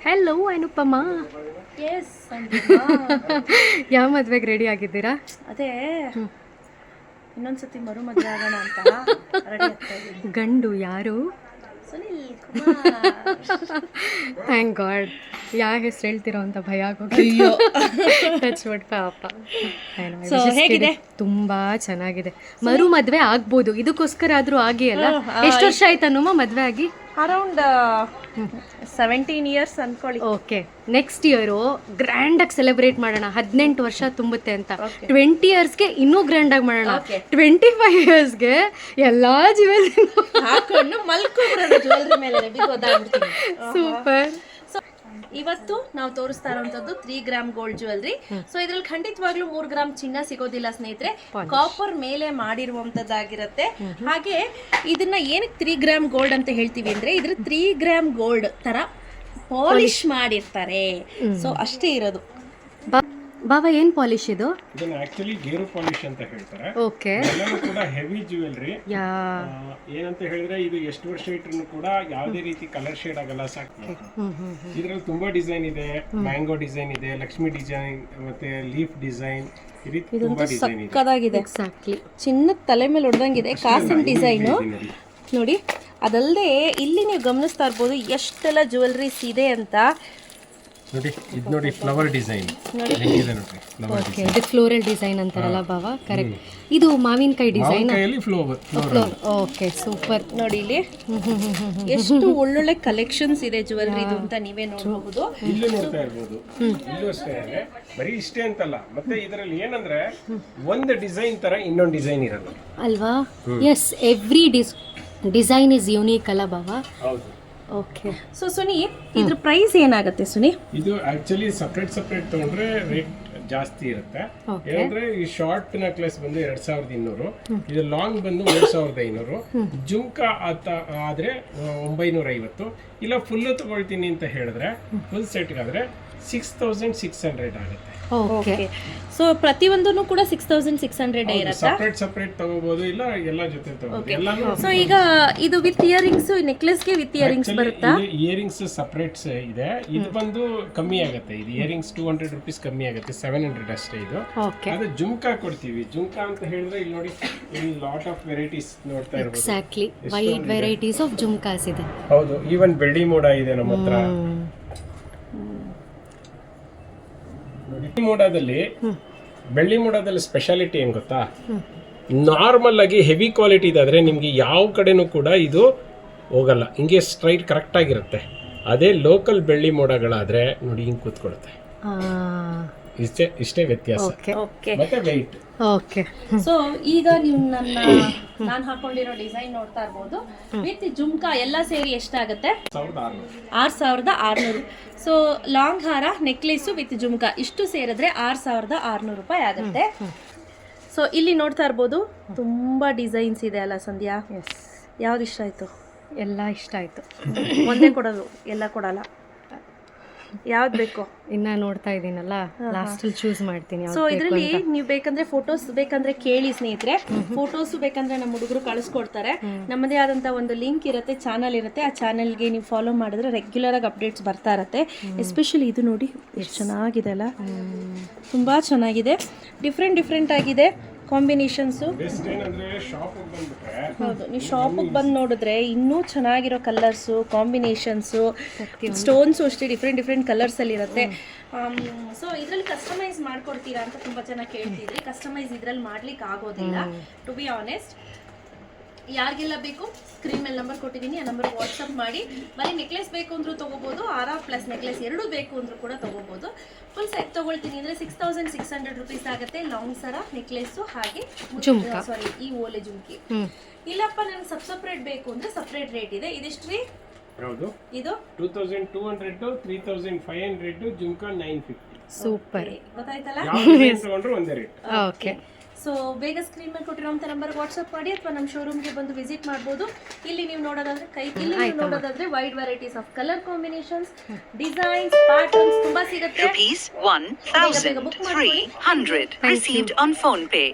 Hello ಅನುಪಮ. S ಯಾವ ಮದ್ವೆಗೆ ready ಆಗಿದ್ದೀರಾ? ಅದೇ ಇನ್ನೊಂದ್ಸತಿ ಮರು ಮದುವೆ ಆಗೋಣ ಅಂತ ರೆಡಿ ಆಗ್ತಾ ಇದ್ದೀನಿ. ಗಂಡು ಯಾರು? ಸುನಿಲ್ ಕುಮಾರ್. Thank God. ಯಾವ ಹೆಸರು ಹೇಳ್ತಿರೋ ಅಂತ ಭಯ ಆಗೋಗಿ ಟಚ್ ಮಾಡಿ ಪಾಪ. So, ಹೇಗಿದೆ? ತುಂಬಾ ಚೆನ್ನಾಗಿದೆ. ಮರು ಮದ್ವೆ ಆಗ್ಬೋದು, ಇದಕ್ಕೋಸ್ಕರ ಆದ್ರೂ ಆಗಿ ಅಲ್ಲ. ಎಷ್ಟು ವರ್ಷ ಆಯ್ತನುಮ ಮದ್ವೆ ಆಗಿ? ಅರೌಂಡ್ 17 years ಅನ್ಕೊಳ್ಳಿ. ಓಕೆ, ನೆಕ್ಸ್ಟ್ ಇಯರು ಗ್ರ್ಯಾಂಡ್ ಆಗಿ ಸೆಲೆಬ್ರೇಟ್ ಮಾಡೋಣ. 18 ವರ್ಷ ತುಂಬುತ್ತೆ ಅಂತ. 20 yearsಗೆ ಇನ್ನೂ ಗ್ರ್ಯಾಂಡ್ ಆಗಿ ಮಾಡೋಣ. 25 yearsಗೆ ಎಲ್ಲಾ ಜ್ಯುವೆಲ್ರಿ ಹಾಕೊಂಡು ಮಲ್ಕೊಂಡ್ರೆ ಜ್ಯುವೆಲ್ರಿ ಮೇಲೆ ಬಿಗೋದಾಗ್ಬಿಡ್ತೀನಿ. ಸೂಪರ್. ಇವತ್ತು ನಾವು ತೋರಿಸ್ತಾ ಇರುವಂತದ್ದು 3 ಗ್ರಾಮ್ ಗೋಲ್ಡ್ ಜ್ಯುವೆಲ್ರಿ. ಸೊ ಇದ್ರಲ್ಲಿ ಖಂಡಿತವಾಗ್ಲೂ 3 ಗ್ರಾಮ್ ಚಿನ್ನ ಸಿಗೋದಿಲ್ಲ ಸ್ನೇಹಿತರೆ. ಕಾಪರ್ ಮೇಲೆ ಮಾಡಿರುವಂತದ್ದಾಗಿರುತ್ತೆ. ಹಾಗೆ ಇದನ್ನ ಏನಕ್ಕೆ 3 ಗ್ರಾಮ್ ಗೋಲ್ಡ್ ಅಂತ ಹೇಳ್ತೀವಿ ಅಂದ್ರೆ ಇದ್ರ 3 ಗ್ರಾಮ್ ಗೋಲ್ಡ್ ತರ ಪಾಲಿಶ್ ಮಾಡಿರ್ತಾರೆ. ಸೊ ಅಷ್ಟೇ ಇರೋದು. ಬಾಬಾ ಏನ್ ಪಾಲಿಶ್ ಇದು? ಇದನ್ನ ಆಕ್ಚುಲಿ ಗೇರು ಪಾಲಿಶ್ ಅಂತ ಹೇಳ್ತಾರೆ. ಓಕೆ, ಎಲ್ಲರೂ ಕೂಡ ಹೆವಿ ಜ್ಯುವೆಲ್ರಿ. ಯಾ ಏನಂತ ಹೇಳಿದ್ರೆ ಇದು ಎಷ್ಟು ವರ್ಷ ಇಟ್ರು ಕೂಡ ಯಾವುದೇ ರೀತಿ ಕಲರ್ ಶೇಡ್ ಆಗಲ್ಲ. ಸಾಕು. ಇದ್ರಲ್ಲಿ ತುಂಬಾ ಡಿಸೈನ್ ಇದೆ. ಮ್ಯಾಂಗೋ ಡಿಸೈನ್ ಇದೆ, ಲಕ್ಷ್ಮಿ ಡಿಸೈನ್, ಮತ್ತೆ ಲೀಫ್ ಡಿಸೈನ್, ಈ ರೀತಿ ತುಂಬಾ ಡಿಸೈನ್ ಇದೆ. ಸಕ್ಕದಾಗಿದೆ. ಎಕ್ಸಾಕ್ಟ್ಲಿ ಚಿನ್ನದ ತಲೆ ಮೇಲೆ ಹೊಡೆದಂಗಿದೆ. ಕಾಸಿನ ಡಿಸೈನು ನೋಡಿ. ಅದಲ್ಲದೆ ಇಲ್ಲಿ ನೀವು ಗಮನಿಸ್ತಾ ಇರ್ಬೋದು ಎಷ್ಟೆಲ್ಲ ಜ್ಯುವೆಲ್ರೀಸ್ ಇದೆ ಅಂತ. ನೋಡಿ ಇದು ನೋಡಿ, ಫ್ಲವರ್ ಡಿಸೈನ್ ಹೇಗಿದೆ ನೋಡಿ. ಫ್ಲವರ್ ಓಕೆ, ಇದು ಫ್ಲೋರಲ್ ಡಿಸೈನ್ ಅಂತಾರಲ್ಲ ಬಾಬಾ, ಕರೆಕ್ಟ್. ಇದು ಮಾವಿನಕಾಯಿ ಡಿಸೈನ್. ಕೈಯಲ್ಲಿ ಫ್ಲವರ್. Okay, super. ನೋಡಿ ಇಲ್ಲಿ ಎಷ್ಟು ಒಳ್ಳೊಳ್ಳೆ ಕಲೆಕ್ಷನ್ಸ್ ಇದೆ ಜ್ಯುವೆಲ್ರಿ ಇದು ಅಂತ ನೀವೇ ನೋಡಬಹುದು. ಇಲ್ಲೂ ನೋಡ್ತಾ ಇರ್ಬೋದು. ಇಲ್ಲೂ ಅಷ್ಟೇ, ಬರೀ ಇಷ್ಟೇ ಅಂತಲ್ಲ. ಮತ್ತೆ ಇದರಲ್ಲಿ ಏನಂದ್ರೆ ಒಂದು ಡಿಸೈನ್ ತರ ಇನ್ನೊಂದು ಡಿಸೈನ್ ಇರೋದು ಅಲ್ವಾ? Yes, every design is unique ಅಲ್ಲ ಬಾಬಾ? ಹೌದು. ಓಕೆ. ಸೊ ಸುನಿ, ಇದ್ರ ಪ್ರೈಸ್ ಏನಾಗುತ್ತೆ ಸುನಿ? ಇದು ಆಕ್ಚುಲಿ ಸಪ್ರೇಟ್ ತಗೊಂಡ್ರೆ ರೇಟ್ ಜಾಸ್ತಿ ಇರುತ್ತೆ. ಏನಂದ್ರೆ ಈ ಶಾರ್ಟ್ ನೆಕ್ಲೆಸ್ ಬಂದು 2200, ಇದು ಲಾಂಗ್ ಬಂದು 3500, ಜುಮ್ಕಾ ಆದ್ರೆ 950. ಇಲ್ಲ ಫುಲ್ ತಗೊಳ್ತೀನಿ ಅಂತ ಹೇಳಿದ್ರೆ ಫುಲ್ ಸೆಟ್ಗಾದ್ರೆ 6600 ಆಗುತ್ತೆ. ಓಕೆ. ಸೊ ಪ್ರತಿಯೊಂದನ್ನು ಕೂಡ 6600 ಇರುತ್ತೆ. ಸಪ್ರೇಟ್ ತಗೋಬಹುದು, ಇಲ್ಲ ಎಲ್ಲ ಜೊತೆ ತಗೋಬಹುದು. ಎಲ್ಲಾನು. ಸೊ ಈಗ ಇದು ವಿತ್ ಇಯರಿಂಗ್ಸ್, ನೆಕ್ಲೆಸ್ಗೆ ವಿತ್ ಇಯರಿಂಗ್ಸ್ ಬರುತ್ತಾ? ಇಯರಿಂಗ್ಸ್ ಸಪ್ರೇಟ್ ಇದೆ. ಇದು ಬಂದು ಕಮ್ಮಿ ಆಗುತ್ತೆ. ಇದು ಇಯರಿಂಗ್ಸ್ 200 rupees ಕಮ್ಮಿ ಆಗುತ್ತೆ, 700 ಅಷ್ಟೇ ಇದು. ಅದು ಜುಮ್ಕಾ ಕೊಡ್ತೀವಿ. ಜುಮ್ಕಾ ಅಂತ ಹೇಳಿದ್ರೆ ಇಲ್ಲಿ ನೋಡಿ, ಇಲ್ಲಿ ಲಾಟ್ ಆಫ್ ವೆರೈಟೀಸ್ ನೋಡ್ತಾ ಇರಬಹುದು. Exactly, wide varieties of jhumkas ಇದೆ. ಹೌದು, ಈವನ್ ಬೆಳ್ಳಿ ಮೋಡ ಇದೆ ನಮ್ಮ ಹತ್ರ. ಬೆಳ್ಳಿ ಮೋಡದಲ್ಲಿ ಸ್ಪೆಷಾಲಿಟಿ ಏನ್ ಗೊತ್ತಾ? ನಾರ್ಮಲ್ ಆಗಿ ಹೆವಿ ಕ್ವಾಲಿಟಿ ಇದಾದ್ರೆ ನಿಮ್ಗೆ ಯಾವ ಕಡೆನೂ ಕೂಡ ಇದು ಹೋಗಲ್ಲ, ಹಿಂಗೆ ಸ್ಟ್ರೈಟ್ ಕರೆಕ್ಟ್ ಆಗಿರುತ್ತೆ. ಅದೇ ಲೋಕಲ್ ಬೆಳ್ಳಿ ಮೋಡಗಳಾದ್ರೆ ನೋಡಿ ಹಿಂಗ್ ಕೂತ್ಕೊಳುತ್ತೆ. ಇಷ್ಟೇ ವ್ಯತ್ಯಾಸ. ಮತ್ತೆ ವೆಯ್ಟ್. ಓಕೆ. ಸೊ ಈಗ ನೀವು ನಾನು ಹಾಕೊಂಡಿರೋ ಡಿಸೈನ್ ನೋಡ್ತಾ ಇರ್ಬೋದು. ವಿತ್ ಜುಮ್ಕಾ ಎಲ್ಲ ಸೇರಿ ಎಷ್ಟಾಗುತ್ತೆ? 6600. ಸೊ ಲಾಂಗ್ ಹಾರ, ನೆಕ್ಲೆಸ್ ವಿತ್ ಜುಮ್ಕಾ ಇಷ್ಟು ಸೇರಿದ್ರೆ 6600 ರೂಪಾಯಿ ಆಗುತ್ತೆ. ಸೊ ಇಲ್ಲಿ ನೋಡ್ತಾ ಇರ್ಬೋದು ತುಂಬಾ ಡಿಸೈನ್ಸ್ ಇದೆ ಅಲ್ಲ ಸಂಧ್ಯಾ? ಯಾವ್ದು ಇಷ್ಟ ಆಯ್ತು? ಎಲ್ಲ ಇಷ್ಟ ಆಯ್ತು. ಒಂದೇ ಕೊಡೋದು, ಎಲ್ಲ ಕೊಡಲ್ಲ. ಯಾವ್ದು ಬೇಕು? ಇನ್ನ ನೋಡ್ತಾ ಇದೀನಲ್ಲ, ಲಾಸ್ಟ್ ಅಲ್ಲಿ ಚೂಸ್ ಮಾಡ್ತೀನಿ. ಸೊ ಇದರಲ್ಲಿ ನೀವು ಬೇಕಂದ್ರೆ ಫೋಟೋಸ್ ಬೇಕಂದ್ರೆ ಕೇಳಿ ಸ್ನೇಹಿತರೆ. ಫೋಟೋಸ್ ಬೇಕಂದ್ರೆ ನಮ್ಮ ಹುಡುಗರು ಕಳಿಸ್ಕೊಡ್ತಾರೆ. ನಮ್ಮದೇ ಆದಂತ ಒಂದು ಲಿಂಕ್ ಇರುತ್ತೆ, ಚಾನಲ್ ಇರುತ್ತೆ. ಆ ಚಾನಲ್ಗೆ ನೀವು ಫಾಲೋ ಮಾಡಿದ್ರೆ ರೆಗ್ಯುಲರ್ ಆಗಿ ಅಪ್ಡೇಟ್ಸ್ ಬರ್ತಾ ಇರುತ್ತೆ. ಎಸ್ಪೆಷಲಿ ಇದು ನೋಡಿ ಎಷ್ಟು ಚೆನ್ನಾಗಿದೆ ಅಲ್ಲ, ತುಂಬಾ ಚೆನ್ನಾಗಿದೆ. ಡಿಫ್ರೆಂಟ್ ಆಗಿದೆ ಕಾಂಬಿನೇಷನ್ಸು. ಹೌದು, ನೀವು ಶಾಪಿಗೆ ಬಂದು ನೋಡಿದ್ರೆ ಇನ್ನೂ ಚೆನ್ನಾಗಿರೋ ಕಲರ್ಸು, ಕಾಂಬಿನೇಷನ್ಸು, ಸ್ಟೋನ್ಸು ಅಷ್ಟೇ ಡಿಫ್ರೆಂಟ್ ಕಲರ್ಸ್ ಅಲ್ಲಿ ಇರುತ್ತೆ. ಸೊ ಇದ್ರಲ್ಲಿ ಕಸ್ಟಮೈಸ್ ಮಾಡ್ಕೊಡ್ತೀರಾ ಅಂತ ತುಂಬಾ ಚೆನ್ನಾಗಿ ಕೇಳ್ತಿದ್ರಿ. ಕಸ್ಟಮೈಸ್ ಇದ್ರಲ್ಲಿ ಮಾಡ್ಲಿಕ್ಕೆ ಆಗೋದಿಲ್ಲ, ಟು ಬಿ ಆನೆಸ್ಟ್. ಯಾರಿಗೆಲ್ಲ ಬೇಕು ಸ್ಕ್ರೀನ್ ಮೇಲೆ ನಂಬರ್ ಕೊಟ್ಟಿದ್ದೀನಿ, ಆ ನಂಬರ್ ವಾಟ್ಸಪ್ ಮಾಡಿ. ಬರೀ ನೆಕ್ಲೆಸ್ ಬೇಕು ಅಂದ್ರೂ ತೊಗೋಬೋದು, ಆರ ಪ್ಲಸ್ ನೆಕ್ಲೆಸ್ ಎರಡೂ ಬೇಕು ಅಂದ್ರೂ ಕೂಡ ತೊಗೋಬೋದು. ಫುಲ್ ಸೆಟ್ ತೊಗೊಳ್ತೀನಿ ಅಂದರೆ 6600 ರೂಪೀಸ್ ಆಗುತ್ತೆ. ಲಾಂಗ್ ಸರ, ನೆಕ್ಲೆಸ್ಸು, ಹಾಗೆ ಜುಮ್ಕಾ, ಸಾರಿ ಈ ಓಲೆ ಜುಮ್ಕಿ. ಇಲ್ಲಪ್ಪ ನನಗೆ ಸಪ್ರೇಟ್ ಬೇಕು ಅಂದರೆ ಸಪ್ರೇಟ್ ರೇಟ್ ಇದೆ. ಇದಿಷ್ಟು ರೀ? ಹೌದು, ಇದು 2200, 3500, ಜುಮ್ಕಾ 950. ಸೂಪರ್, ಗೊತ್ತಾಯ್ತಲ್ಲ? ತಗೊಂಡ್ರು ಒಂದೇ ರೇಟ್. ಓಕೆ. ಸೊ ಬೇಗ ಸ್ಕ್ರೀನ್ ಮೇಲೆ ಕೊಟ್ಟಿರೋಂಥ ನಂಬರ್ ವಾಟ್ಸಪ್ ಮಾಡಿ ಅಥವಾ ನಮ್ಮ ಶೋರೂಮ್ಗೆ ಬಂದು ವಿಸಿಟ್ ಮಾಡ್ಬೋದು. ಇಲ್ಲಿ ನೀವು ನೋಡೋದಾದ್ರೆ wide varieties of colour combinations, designs, patterns ತುಂಬಾ ಸಿಗುತ್ತೆ. ₹1,300 received on PhonePe.